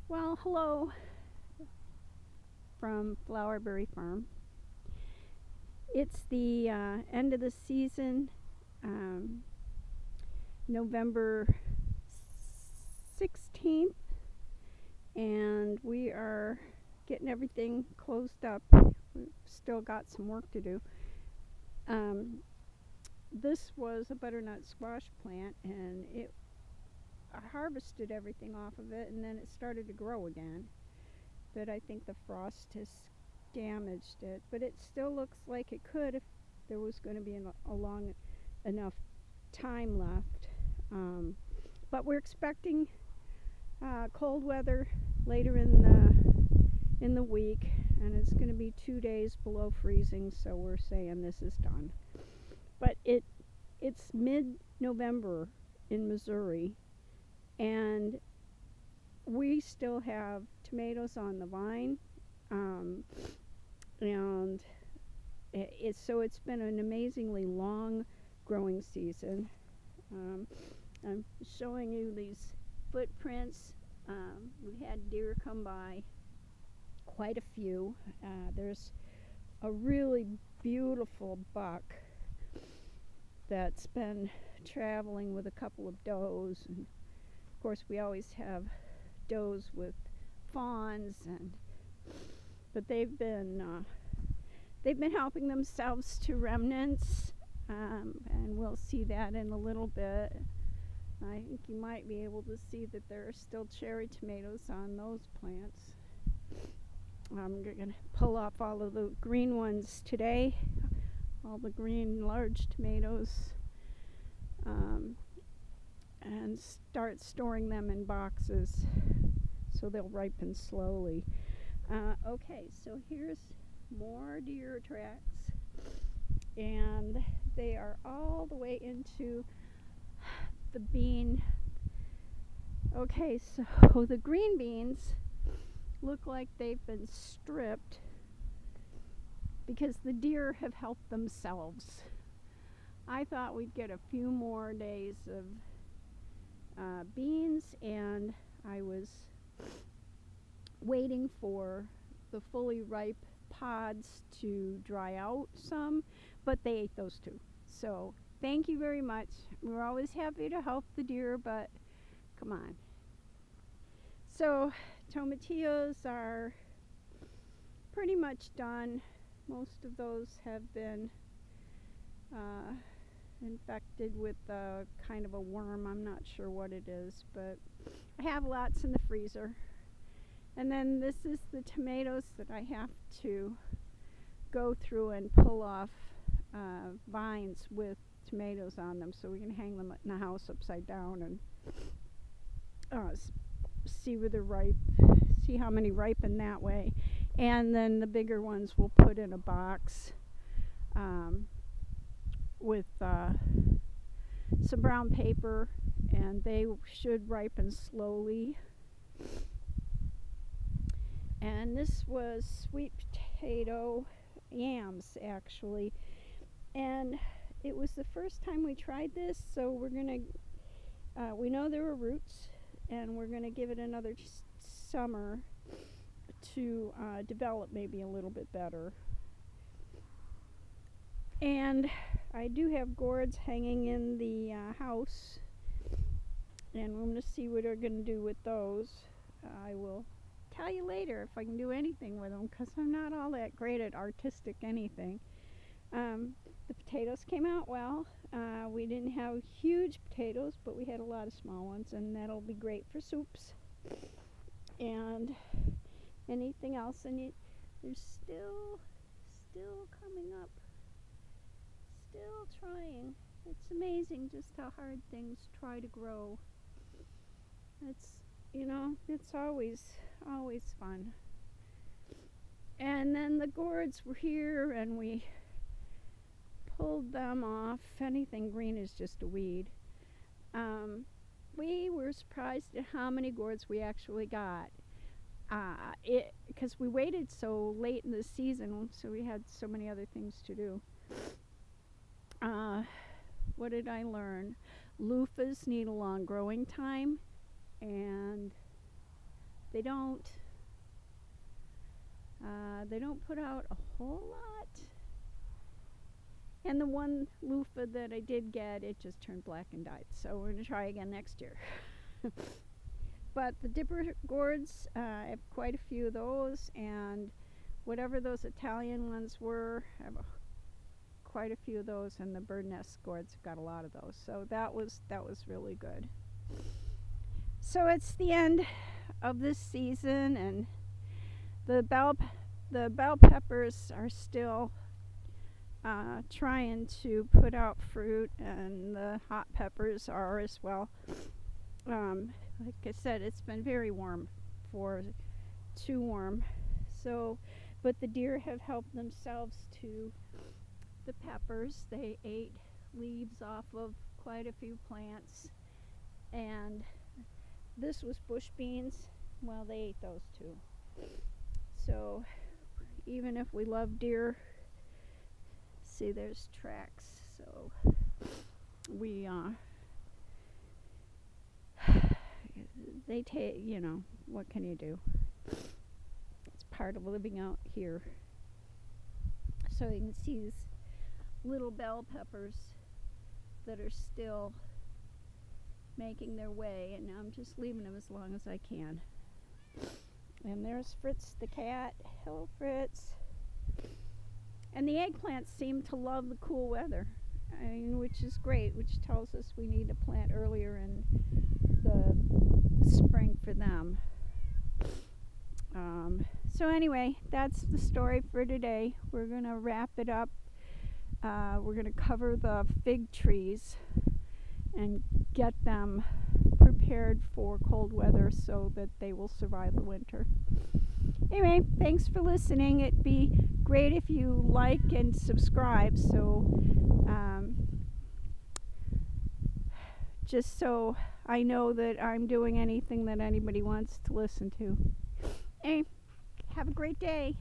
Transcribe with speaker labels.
Speaker 1: Well, hello from Flowerberry Farm. It's the end of the season, um, November 16th, and we are getting everything closed up. We've still got some work to do. Um, this was a butternut squash plant, and I harvested everything off of it, and then it started to grow again. But I think the frost has damaged it. But it still looks like it could if there was going to be a long enough time left. Um, but we're expecting cold weather later in the week, and it's going to be 2 days below freezing. So we're saying this is done. But it's mid-November in Missouri, and we still have tomatoes on the vine, um, and it's been an amazingly long growing season. Um, I'm showing you these footprints. We've had deer come by, quite a few. There's a really beautiful buck that's been traveling with a couple of does, and of course we always have does with fawns, but they've been helping themselves to remnants, and we'll see that in a little bit. I think you might be able to see that there are still cherry tomatoes on those plants. I'm going to pull up all of the green ones today, all the green large tomatoes, and start storing them in boxes so they'll ripen slowly. Okay, so here's more deer tracks, and they are all the way into the bean. Okay, so the green beans look like they've been stripped because the deer have helped themselves. I thought we'd get a few more days of beans, and I was waiting for the fully ripe pods to dry out some, but they ate those too. So thank you very much. We're always happy to help the deer, but come on. So tomatillos are pretty much done. Most of those have been uh, infected with kind of a worm. I'm not sure what it is, but I have lots in the freezer. And then this is the tomatoes that I have to go through and pull off vines with tomatoes on them, so we can hang them in the house upside down and see where they're ripe, see how many ripen that way. And then the bigger ones we'll put in a box with some brown paper, and they should ripen slowly. And this was sweet potato yams, actually, and it was the first time we tried this, so we know there are roots, and we're gonna give it another summer to develop maybe a little bit better. And I do have gourds hanging in the house, and we're going to see what we're going to do with those. I will tell you later if I can do anything with them, because I'm not all that great at artistic anything. The potatoes came out well. We didn't have huge potatoes, but we had a lot of small ones, and that'll be great for soups. And anything else, and there's still coming up, still trying. It's amazing just how hard things try to grow. It's always fun. And then the gourds were here, and we pulled them off. Anything green is just a weed. We were surprised at how many gourds we actually got. Because we waited so late in the season, so we had so many other things to do. What did I learn? Loofahs need a long growing time, and they don't put out a whole lot. And the one loofah that I did get, it just turned black and died. So we're going to try again next year. But the dipper gourds, I have quite a few of those, and whatever those Italian ones were, I have quite a few of those, and the bird nest gourds have got a lot of those. So that was really good. So it's the end of this season, and the bell peppers are still trying to put out fruit, and the hot peppers are as well. Like I said, it's been very warm, too warm. So, but the deer have helped themselves to the peppers. They ate leaves off of quite a few plants, and this was bush beans. Well, they ate those too. So, even if we love deer, see, there's tracks. So we they take, what can you do? It's part of living out here. So you can see these little bell peppers that are still making their way, and I'm just leaving them as long as I can. And there's Fritz the cat. Hello, Fritz. And the eggplants seem to love the cool weather, which is great, which tells us we need to plant earlier in the spring for them. So anyway, that's the story for today. We're going to wrap it up. We're going to cover the fig trees and get them prepared for cold weather so that they will survive the winter. Anyway, thanks for listening. It'd be great if you like and subscribe, so just so I know that I'm doing anything that anybody wants to listen to. Hey, have a great day.